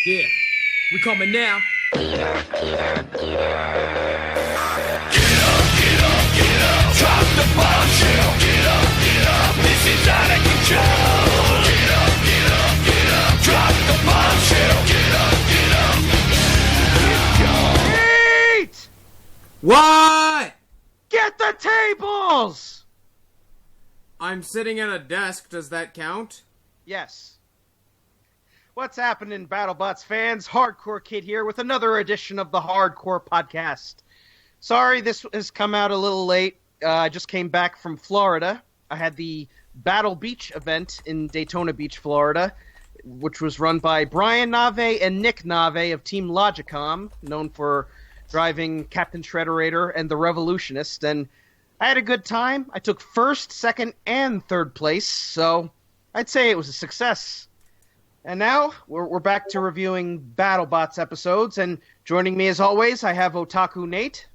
Yeah, we coming now. Get up, drop the bombshell. Get up, this is out of control. Get up, drop the bombshell. Get up. Eat! What? Get the tables! I'm sitting at a desk, does that count? Yes. What's happening, BattleBots fans? Hardcore Kid here with another edition of the Hardcore Podcast. Sorry this has come out a little late. I just came back from Florida. I had the Battle Beach event in Daytona Beach, Florida, which was run by Brian Nave and Nick Nave of Team Logicom, known for driving Captain Shredderator and the Revolutionist, and I had a good time. I took first, second, and third place, so I'd say it was a success. And now, we're back to reviewing BattleBots episodes, and joining me as always, I have Otaku Nate.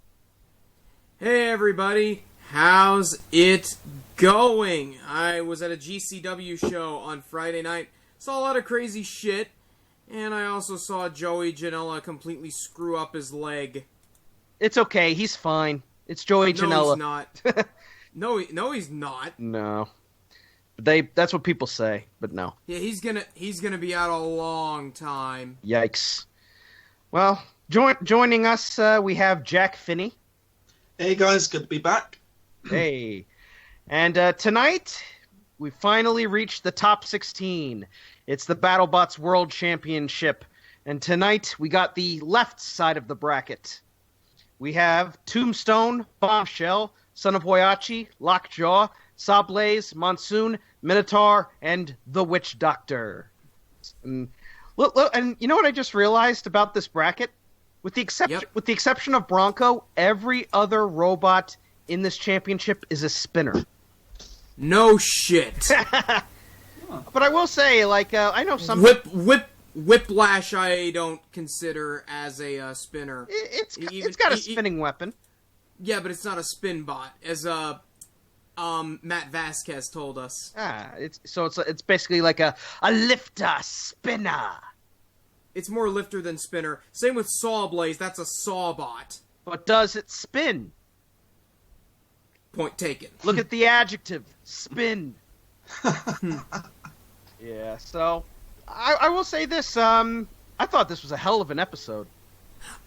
Hey everybody, how's it going? I was at a GCW show on Friday night, saw a lot of crazy shit, and I also saw Joey Janela completely screw up his leg. It's okay, he's fine. It's Joey Janela. No, he's not. No, he's not. No. That's what people say, but no. Yeah, he's gonna be out a long time. Yikes. Well, joining us, we have Jack Finney. Hey guys, good to be back. Hey. And tonight, we finally reached the top 16. It's the BattleBots World Championship. And tonight, we got the left side of the bracket. We have Tombstone, Bombshell, Son of Whyachi, Lockjaw, SawBlaze, Monsoon, Minotaur, and the Witch Doctor. And look, and you know what I just realized about this bracket? With the exception of Bronco, every other robot in this championship is a spinner. No shit. But I will say, like, I know some Whiplash I don't consider as a spinner. It's got a spinning weapon. Yeah, but it's not a spin bot, as Matt Vasquez told us. It's basically like a lifter spinner. It's more lifter than spinner. Same with SawBlaze, that's a sawbot. But does it spin? Point taken. Look at the adjective, spin. Yeah, so I will say this, I thought this was a hell of an episode.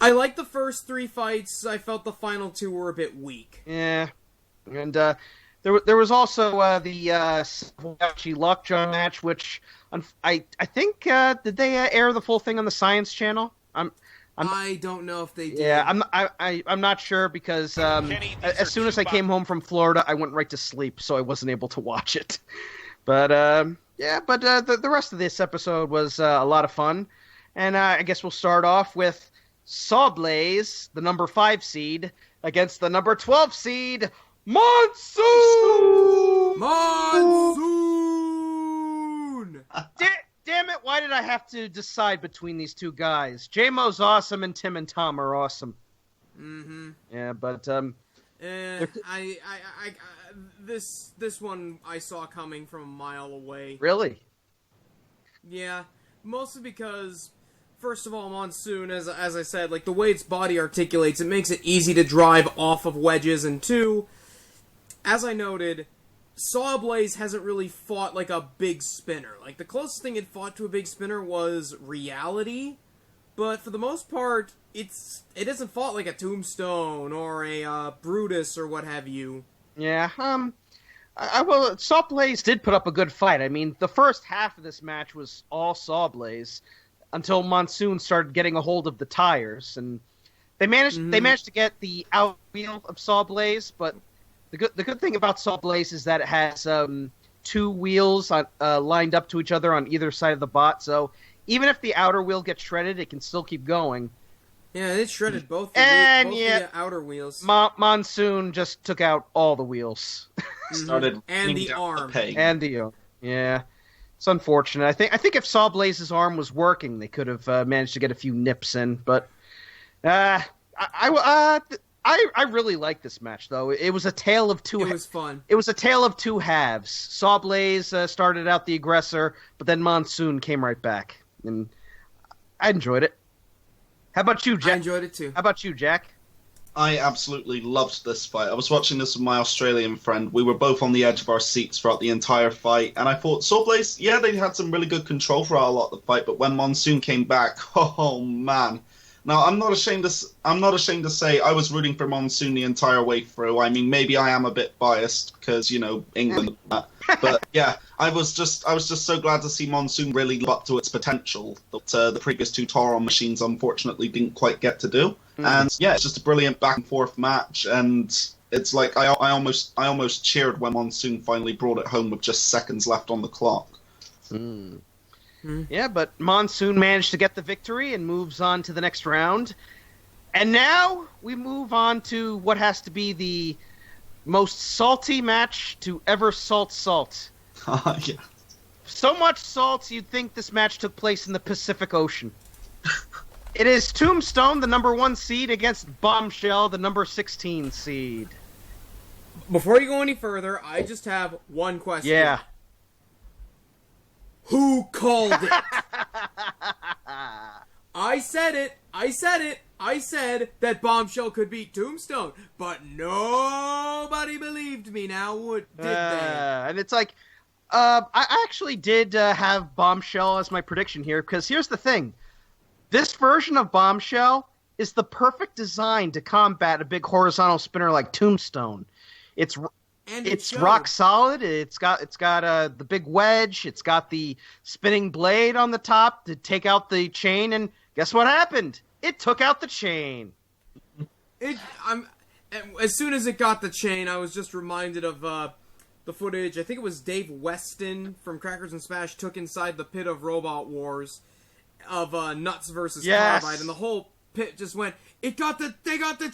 I liked the first 3 fights. I felt the final 2 were a bit weak. Yeah, and there was also the Whyachi Lockjaw match, which I think did they air the full thing on the Science Channel? I don't know if they did. Yeah, I'm not sure because as soon as I came home from Florida, I went right to sleep, so I wasn't able to watch it. But the rest of this episode was a lot of fun, and I guess we'll start off with SawBlaze, the number 5 seed, against the number 12 seed, Monsoon! Monsoon! Damn it, why did I have to decide between these two guys? J-Mo's awesome and Tim and Tom are awesome. Mm-hmm. Yeah, but this one I saw coming from a mile away. Really? Yeah, mostly because, first of all, Monsoon, as I said, like, the way its body articulates, it makes it easy to drive off of wedges, and 2, as I noted, SawBlaze hasn't really fought like a big spinner. Like, the closest thing it fought to a big spinner was Reality, but for the most part, it hasn't fought like a Tombstone or a Brutus or what have you. Yeah, SawBlaze did put up a good fight. I mean, the first half of this match was all SawBlaze until Monsoon started getting a hold of the tires, and they managed to get the out wheel of SawBlaze, but the good thing about SawBlaze is that it has 2 wheels lined up to each other on either side of the bot, so even if the outer wheel gets shredded, it can still keep going. Yeah, it shredded both the outer wheels. Monsoon just took out all the wheels. Started and the arm. And the arm. Yeah. It's unfortunate. I think if SawBlaze's arm was working, they could have managed to get a few nips in, but I really liked this match, though. It was a tale of two. It was fun. It was a tale of two halves. SawBlaze started out the aggressor, but then Monsoon came right back, and I enjoyed it. How about you, Jack? I enjoyed it too. How about you, Jack? I absolutely loved this fight. I was watching this with my Australian friend. We were both on the edge of our seats throughout the entire fight, and I thought SawBlaze, yeah, they had some really good control throughout a lot of the fight, but when Monsoon came back, oh man. Now, I'm not ashamed to say I was rooting for Monsoon the entire way through. I mean, maybe I am a bit biased because, you know, England and that. But yeah, I was just so glad to see Monsoon really live up to its potential that the previous two Tauron machines unfortunately didn't quite get to do. And yeah, it's just a brilliant back and forth match, and it's like I almost cheered when Monsoon finally brought it home with just seconds left on the clock. Yeah, but Monsoon managed to get the victory and moves on to the next round. And now we move on to what has to be the most salty match to ever salt. Yeah. So much salt, you'd think this match took place in the Pacific Ocean. It is Tombstone, the number 1 seed, against Bombshell, the number 16 seed. Before you go any further, I just have one question. Yeah. Who called it? I said it. I said that Bombshell could beat Tombstone, but nobody believed me. Now, did they? And it's like, I actually did have Bombshell as my prediction here, because here's the thing. This version of Bombshell is the perfect design to combat a big horizontal spinner like Tombstone. It's rock solid. It's got the big wedge. It's got the spinning blade on the top to take out the chain. And guess what happened? It took out the chain. As soon as it got the chain, I was just reminded of the footage. I think it was Dave Weston from Crackers and Smash took inside the pit of Robot Wars of Nuts versus Carbide, and the whole pit just went, they got the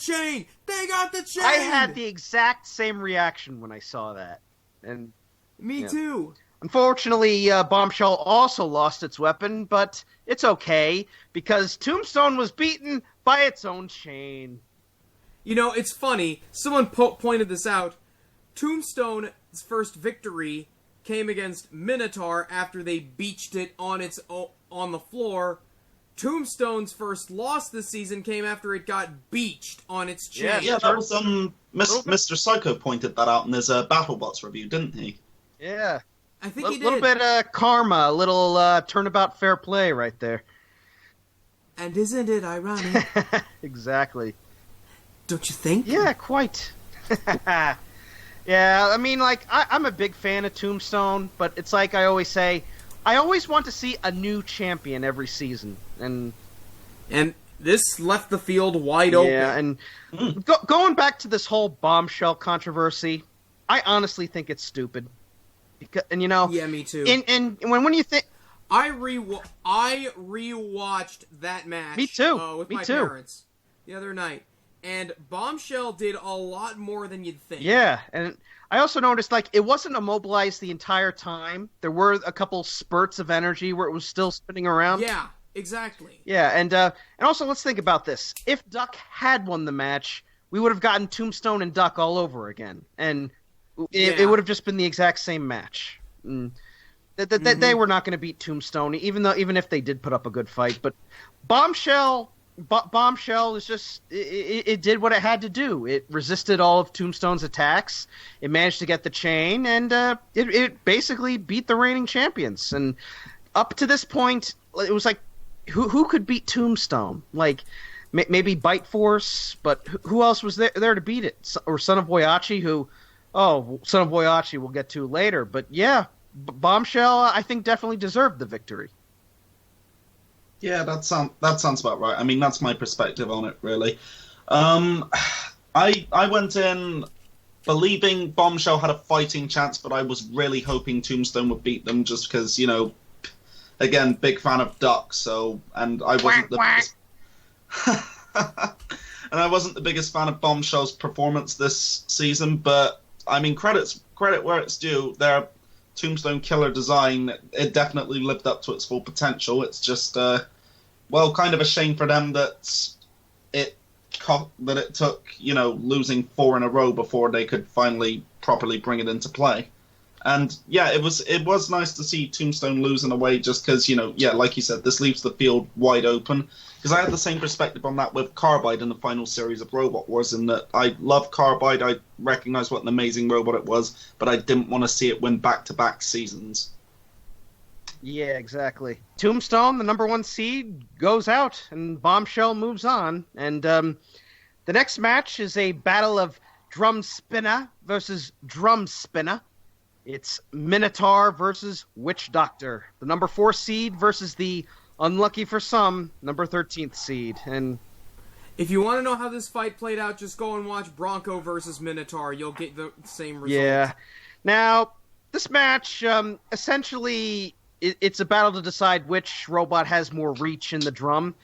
chain! They got the chain! I had the exact same reaction when I saw that. And Me too. Unfortunately, Bombshell also lost its weapon, but it's okay, because Tombstone was beaten by its own chain. You know, it's funny. Someone pointed this out. Tombstone's first victory came against Minotaur after they beached it on the floor. Tombstone's first loss this season came after it got beached on its chain. Yeah, that was Mr. Psycho pointed that out in his BattleBots review, didn't he? Yeah. I think he did. A little bit of karma, a little turnabout fair play right there. And isn't it ironic? Exactly. Don't you think? Yeah, quite. Yeah, I mean, like, I'm a big fan of Tombstone, but it's like I always say, I always want to see a new champion every season. And this left the field wide open. Yeah, and going back to this whole Bombshell controversy, I honestly think it's stupid. And you know, yeah, me too. And when you think, I rewatched that match. Me too. With Me my too. parents the other night, and Bombshell did a lot more than you'd think. Yeah, and I also noticed, like, it wasn't immobilized the entire time. There were a couple spurts of energy where it was still spinning around. Yeah, exactly. Yeah, and also let's think about this. If Duck had won the match, we would have gotten Tombstone and Duck all over again, and it would have just been the exact same match. They were not going to beat Tombstone, even if they did put up a good fight. But Bombshell is just it did what it had to do. It resisted all of Tombstone's attacks. It managed to get the chain, and it basically beat the reigning champions. And up to this point, it was like, who could beat Tombstone? Like, maybe Bite Force, but who else was there to beat it? Or Son of Whyachi, who... Oh, Son of Whyachi we'll get to later. But yeah, Bombshell, I think, definitely deserved the victory. Yeah, that sounds about right. I mean, that's my perspective on it, really. I went in believing Bombshell had a fighting chance, but I was really hoping Tombstone would beat them just because, you know, again, big fan of Duck, and I wasn't the biggest... and I wasn't the biggest fan of Bombshell's performance this season, but I mean, credit where it's due. Their Tombstone killer design, it definitely lived up to its full potential. It's just, kind of a shame for them that it took, you know, losing 4 in a row before they could finally properly bring it into play. And yeah, it was nice to see Tombstone lose in a way, just because, like you said, this leaves the field wide open. Because I had the same perspective on that with Carbide in the final series of Robot Wars, in that I love Carbide, I recognize what an amazing robot it was, but I didn't want to see it win back-to-back seasons. Yeah, exactly. Tombstone, the number 1 seed, goes out, and Bombshell moves on. And the next match is a battle of Drum Spinner versus Drum Spinner. It's Minotaur versus Witch Doctor. The number 4 seed versus the, unlucky for some, number 13th seed. And if you want to know how this fight played out, just go and watch Bronco versus Minotaur. You'll get the same result. Yeah. Now, this match, essentially, it's a battle to decide which robot has more reach in the drum.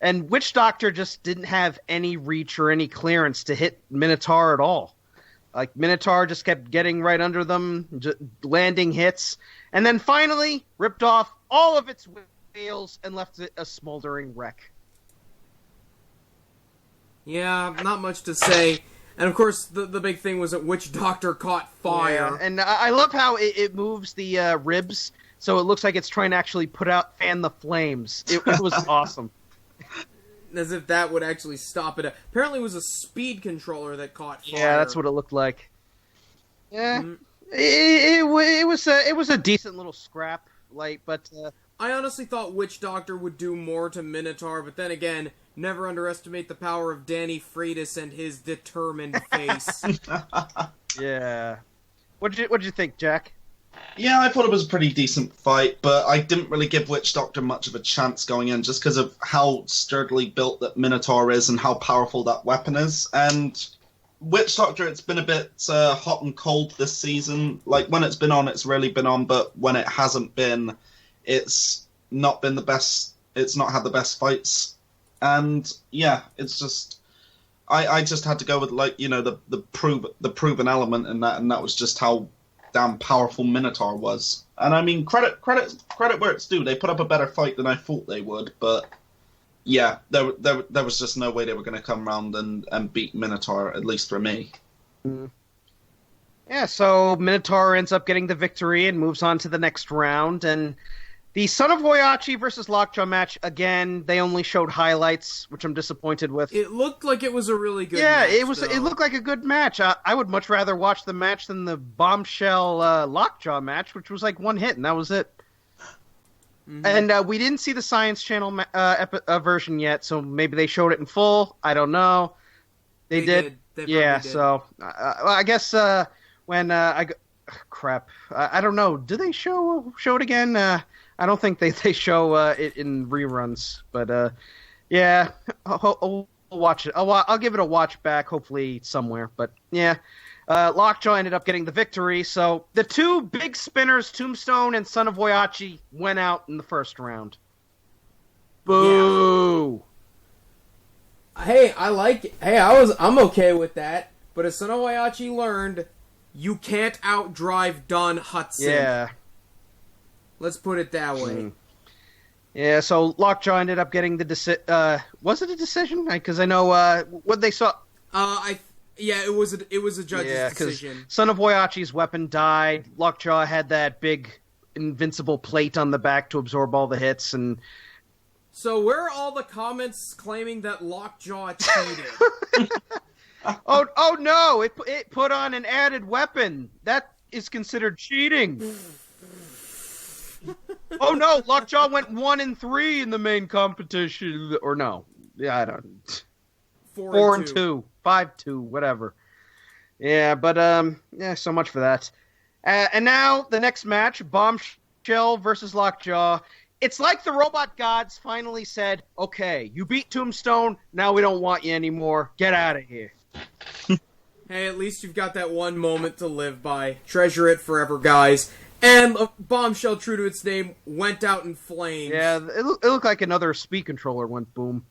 And Witch Doctor just didn't have any reach or any clearance to hit Minotaur at all. Like, Minotaur just kept getting right under them, landing hits, and then finally ripped off all of its wheels and left it a smoldering wreck. Yeah, not much to say. And of course, the big thing was that Witch Doctor caught fire. Yeah, and I love how it moves the ribs, so it looks like it's trying to actually fan the flames. It was awesome. As if that would actually stop it. Apparently it was a speed controller that caught fire. Yeah, that's what it looked like. Yeah, it was a decent little scrap, but I honestly thought Witch Doctor would do more to Minotaur, but then again, never underestimate the power of Danny Freitas and his determined face. Yeah. What'd you think, Jack? Yeah, I thought it was a pretty decent fight, but I didn't really give Witch Doctor much of a chance going in, just because of how sturdily built that Minotaur is and how powerful that weapon is. And Witch Doctor, it's been a bit hot and cold this season. Like, when it's been on, it's really been on, but when it hasn't been, it's not been the best. It's not had the best fights. And yeah, it's just, I just had to go with, like, the proven element in that, and that was just how damn powerful Minotaur was. And I mean, credit where it's due. They put up a better fight than I thought they would, but yeah, there was just no way they were going to come around and beat Minotaur, at least for me. Yeah, so Minotaur ends up getting the victory and moves on to the next round, and the Son of Whyachi versus Lockjaw match, again, they only showed highlights, which I'm disappointed with. It looked like it was a really good match. Yeah, it looked like a good match. I would much rather watch the match than the Bombshell Lockjaw match, which was like one hit, and that was it. Mm-hmm. And we didn't see the Science Channel version yet, so maybe they showed it in full. I don't know. They did. Yeah, did. So I guess when crap, I don't know. Do they show it again? I don't think they show it in reruns, but yeah, I'll watch it. I'll give it a watch back, hopefully somewhere. But yeah, Lockjaw ended up getting the victory. So the two big spinners, Tombstone and Son of Whyachi, went out in the first round. Boo! Yeah. Hey, I'm okay with that. But as Son of Whyachi learned, you can't outdrive Don Hudson. Yeah. Let's put it that way. Yeah, so Lockjaw ended up getting the decision. Was it a decision? Because I know what they saw. It was a judge's decision. Son of Whyachi's weapon died. Lockjaw had that big invincible plate on the back to absorb all the hits, and so where are all the comments claiming that Lockjaw cheated? oh no! It put on an added weapon. That is considered cheating. Oh no! Lockjaw went 1-3 in the main competition, or no? Yeah, I don't. 4-2, 5-2, whatever. Yeah, but yeah. So much for that. And now the next match: Bombshell versus Lockjaw. It's like the robot gods finally said, "Okay, you beat Tombstone. Now we don't want you anymore. Get out of here." Hey, at least you've got that one moment to live by. Treasure it forever, guys. And Bombshell, true to its name, went out in flames. Yeah, it looked like another speed controller went boom.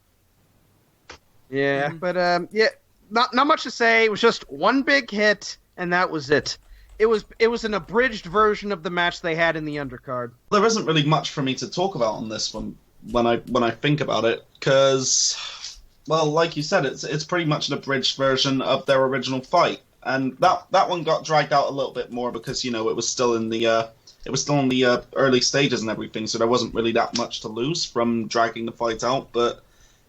Yeah, but yeah, not much to say. It was just one big hit, and that was it. It was an abridged version of the match they had in the undercard. There isn't really much for me to talk about on this one when I think about it, because, well, like you said, it's pretty much an abridged version of their original fight. and that one got dragged out a little bit more because it was still in the early stages and everything, so there wasn't really that much to lose from dragging the fight out. But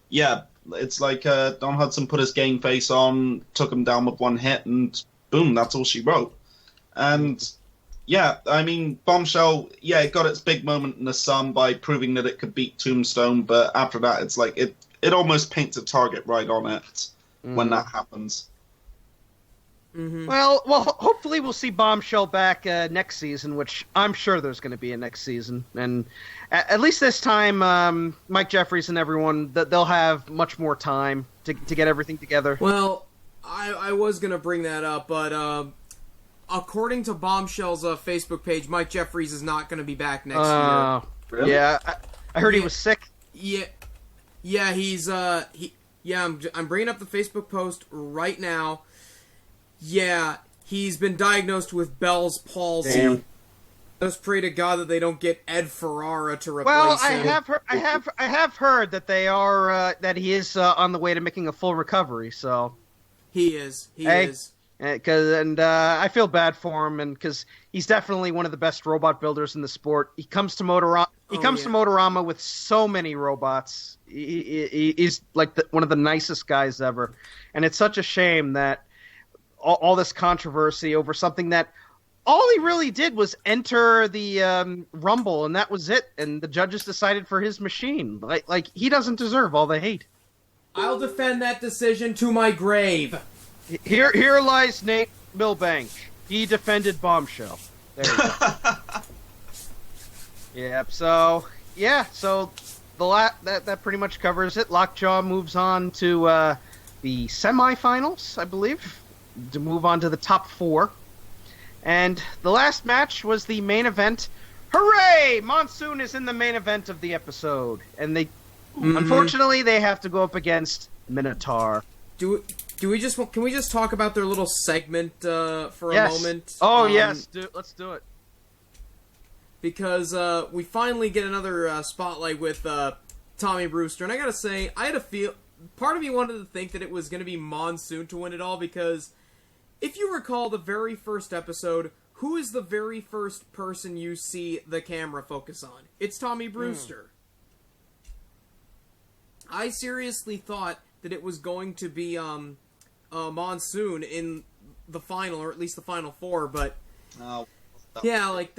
yeah, it's like Don Hudson put his game face on, took him down with one hit, and boom, that's all she wrote. And yeah, I mean, Bombshell, yeah, it got its big moment in the sun by proving that it could beat Tombstone, but after that, it's like it almost paints a target right on it when that happens. Mm-hmm. Well, hopefully we'll see Bombshell back next season, which I'm sure there's going to be a next season. And at least this time, Mike Jeffries and everyone, they'll have much more time to get everything together. Well, I was going to bring that up, but according to Bombshell's Facebook page, Mike Jeffries is not going to be back next year. Really? Yeah, I heard he was sick. Yeah, he's I'm bringing up the Facebook post right now. Yeah, he's been diagnosed with Bell's palsy. Damn. Let's pray to God that they don't get Ed Ferrara to replace him. Well, I have heard that they are that he is on the way to making a full recovery. So he is. He is. I feel bad for him, and because he's definitely one of the best robot builders in the sport. He comes to Motorama. To Motorama with so many robots. He's like one of the nicest guys ever, and it's such a shame that all this controversy over something that all he really did was enter the Rumble, and that was it. And the judges decided for his machine. Like he doesn't deserve all the hate. I'll defend that decision to my grave. Here lies Nate Milbank. He defended Bombshell. There you go. Yep. So that pretty much covers it. Lockjaw moves on to the semifinals, I believe, to move on to the top 4. And the last match was the main event. Hooray! Monsoon is in the main event of the episode, and unfortunately they have to go up against Minotaur. Can we just talk about their little segment for a moment? Oh yes, let's do it. Because we finally get another spotlight with Tommy Brewster, and I gotta say, I had a feel. Part of me wanted to think that it was going to be Monsoon to win it all, because if you recall the very first episode, who is the very first person you see the camera focus on? It's Tommy Brewster. I seriously thought that it was going to be Monsoon in the final, or at least the final 4, but yeah, like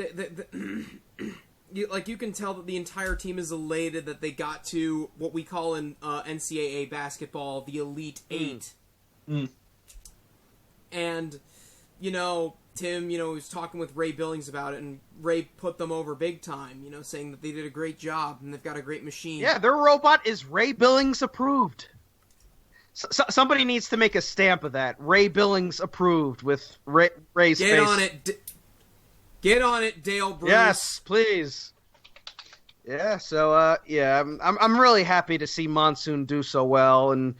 you can tell that the entire team is elated that they got to what we call in NCAA basketball the Elite 8. And, Tim, was talking with Ray Billings about it, and Ray put them over big time, saying that they did a great job, and they've got a great machine. Yeah, their robot is Ray Billings approved. Somebody needs to make a stamp of that. Ray Billings approved with Ray's face. Get on it, Dale Bruce. Yes, please. Yeah, so, I'm really happy to see Monsoon do so well, and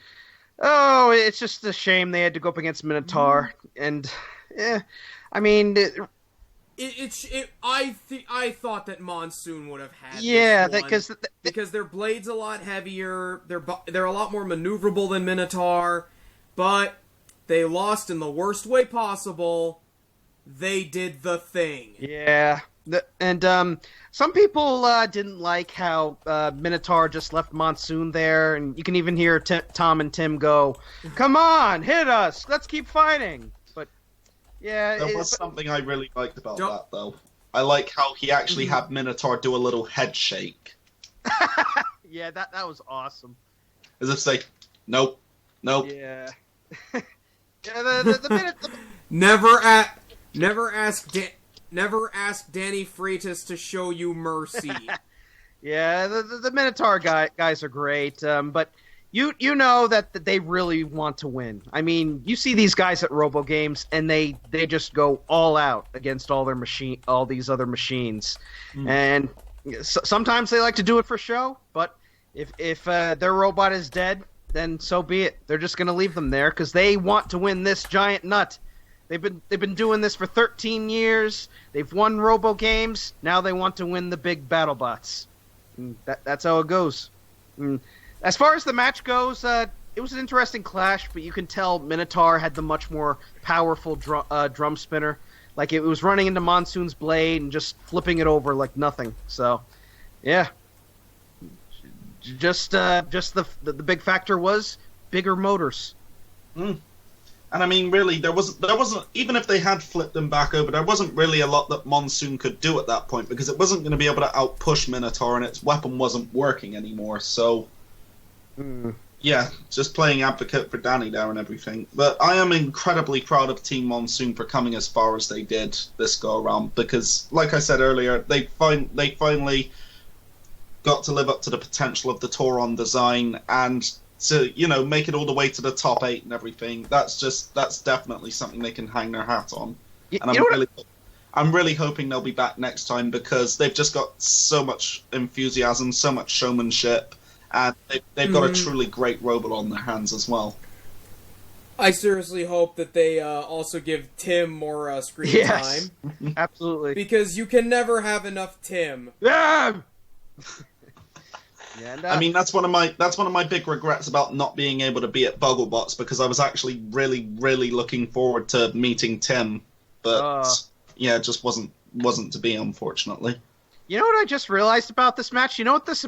it's just a shame they had to go up against Minotaur, and I mean, I thought that Monsoon would have had this one, because their blade's a lot heavier, they're a lot more maneuverable than Minotaur, but they lost in the worst way possible. They did the thing. Yeah. And some people didn't like how Minotaur just left Monsoon there, and you can even hear Tom and Tim go, "Come on, hit us! Let's keep fighting!" But yeah, there was something I really liked about that, though. I like how he actually had Minotaur do a little head shake. Yeah, that was awesome. As if say, "Nope, nope." Yeah. The Never ask Danny Freitas to show you mercy. Yeah, the Minotaur guys are great, but you know that they really want to win. I mean, you see these guys at Robo Games, and they just go all out against all these other machines, and sometimes they like to do it for show. But if their robot is dead, then so be it. They're just going to leave them there because they want to win this giant nut. They've been doing this for 13 years. They've won Robo Games. Now they want to win the big BattleBots. That's how it goes. As far as the match goes, it was an interesting clash, but you can tell Minotaur had the much more powerful drum spinner. Like, it was running into Monsoon's blade and just flipping it over like nothing. So, yeah. Just the big factor was bigger motors. Mm. And I mean, really, there wasn't even if they had flipped them back over, there wasn't really a lot that Monsoon could do at that point because it wasn't going to be able to outpush Minotaur, and its weapon wasn't working anymore. So, yeah, just playing advocate for Danny there and everything. But I am incredibly proud of Team Monsoon for coming as far as they did this go around because, like I said earlier, they finally got to live up to the potential of the Tauron design and to, make it all the way to the top 8 and everything. That's definitely something they can hang their hat on. And I'm really hoping they'll be back next time because they've just got so much enthusiasm, so much showmanship, and they've got a truly great robot on their hands as well. I seriously hope that they also give Tim more screen time. Absolutely. Because you can never have enough Tim. Yeah! And, I mean, that's one of my big regrets about not being able to be at BattleBots because I was actually really, really looking forward to meeting Tim, but it just wasn't to be, unfortunately. You know what I just realized about this match? You know what this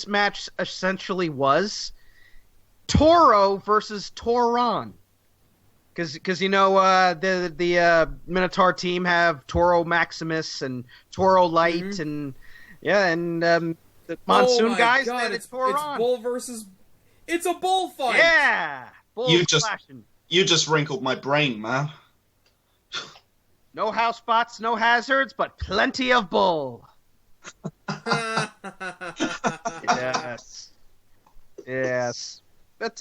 match essentially was? Toro versus Tauron. Because the Minotaur team have Toro Maximus and Toro Light and the Monsoon guys. God, it's bull versus. It's a bullfight. Yeah, you just wrinkled my brain, man. No house spots, no hazards, but plenty of bull. Yes. But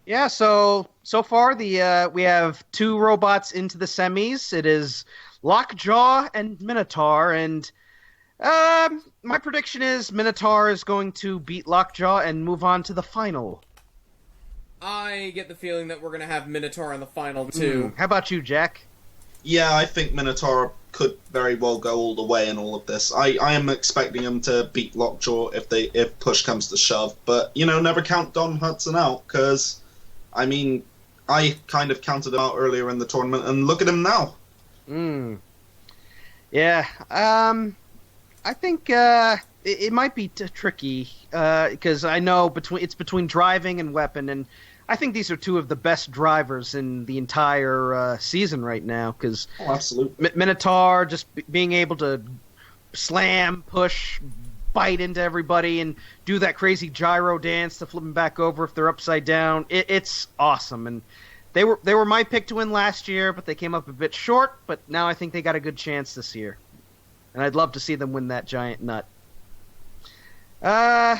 yeah. So far we have 2 robots into the semis. It is Lockjaw and Minotaur, and my prediction is Minotaur is going to beat Lockjaw and move on to the final. I get the feeling that we're going to have Minotaur in the final, too. How about you, Jack? Yeah, I think Minotaur could very well go all the way in all of this. I am expecting him to beat Lockjaw if push comes to shove. But, never count Don Hudson out, because, I mean, I kind of counted him out earlier in the tournament, and look at him now. Yeah, I think it might be tricky because I know it's between driving and weapon, and I think these are 2 of the best drivers in the entire season right now. Because absolutely, Minotaur just being able to slam, push, bite into everybody, and do that crazy gyro dance to flip them back over if they're upside down. It's awesome, and they were my pick to win last year, but they came up a bit short. But now I think they got a good chance this year. And I'd love to see them win that giant nut.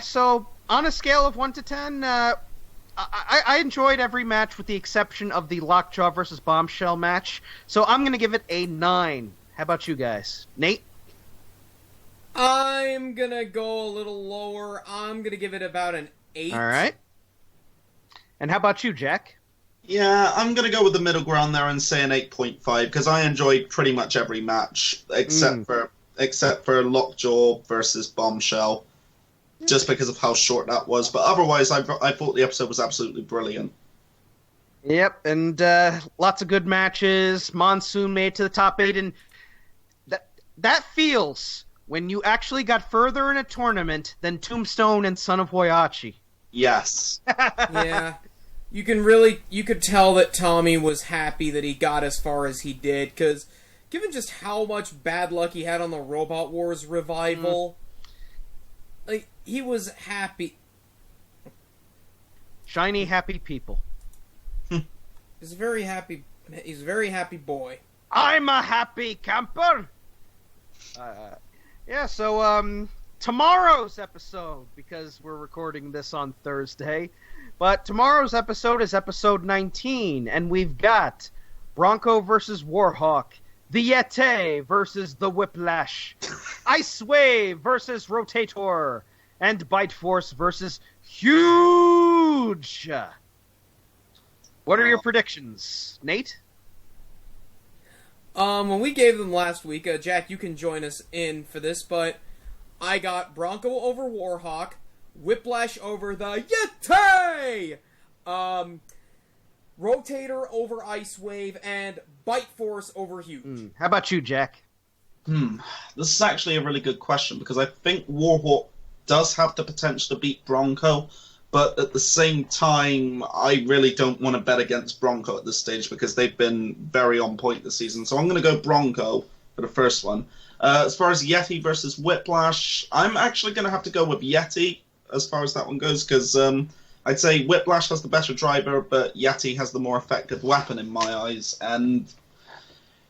So, on a scale of 1 to 10, I enjoyed every match with the exception of the Lockjaw versus Bombshell match. So I'm going to give it a 9. How about you guys? Nate? I'm going to go a little lower. I'm going to give it about an 8. All right. And how about you, Jack? Yeah, I'm going to go with the middle ground there and say an 8.5 because I enjoyed pretty much every match except for Lockjaw versus Bombshell, just because of how short that was. But otherwise, I thought the episode was absolutely brilliant. Yep, and lots of good matches. Monsoon made it to the top 8, and that feels when you actually got further in a tournament than Tombstone and Son of Whyachi. Yes. Yeah. You could tell that Tommy was happy that he got as far as he did, because given just how much bad luck he had on the Robot Wars revival, like, he was happy. Shiny, happy people. He's a very happy boy. I'm a happy camper! Yeah, so, tomorrow's episode, because we're recording this on Thursday, but tomorrow's episode is episode 19, and we've got Bronco versus Warhawk, the Yeti versus the Whiplash, Ice Wave versus Rotator, and Bite Force versus Huge! What are your predictions, Nate? When we gave them last week, Jack, you can join us in for this, but I got Bronco over Warhawk, Whiplash over the Yeti! Rotator over Ice Wave, and Bite Force over Huge. How about you, Jack? This is actually a really good question, because I think Warhawk does have the potential to beat Bronco, but at the same time, I really don't want to bet against Bronco at this stage, because they've been very on point this season. So I'm going to go Bronco for the first one. As far as Yeti versus Whiplash, I'm actually going to have to go with Yeti as far as that one goes, because I'd say Whiplash has the better driver, but Yeti has the more effective weapon in my eyes. And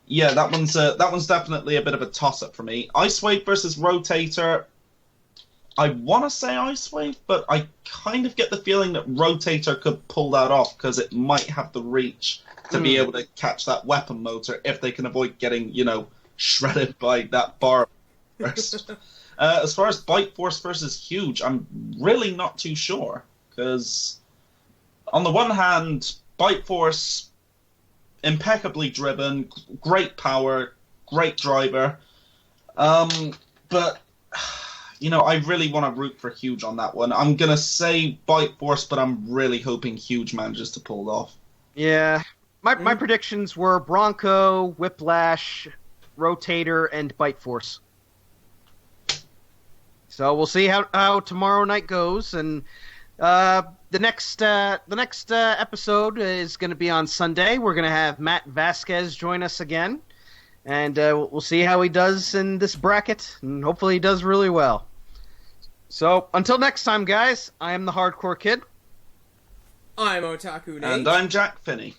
yeah, that one's definitely a bit of a toss-up for me. Ice Wave versus Rotator, I want to say Ice Wave, but I kind of get the feeling that Rotator could pull that off, because it might have the reach to be able to catch that weapon motor if they can avoid getting, shredded by that bar first. As far as Bite Force versus Huge, I'm really not too sure. Because on the one hand, Bite Force, impeccably driven, great power, great driver. But, I really want to root for Huge on that one. I'm going to say Bite Force, but I'm really hoping Huge manages to pull it off. Yeah. My predictions were Bronco, Whiplash, Rotator, and Bite Force. So we'll see how tomorrow night goes, and the next episode is going to be on Sunday. We're going to have Matt Vasquez join us again, and we'll see how he does in this bracket, and hopefully he does really well. So until next time, guys, I am the Hardcore Kid. I'm Otaku Nate. And I'm Jack Finney.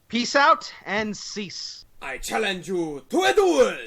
Peace out and cease. I challenge you to a duel!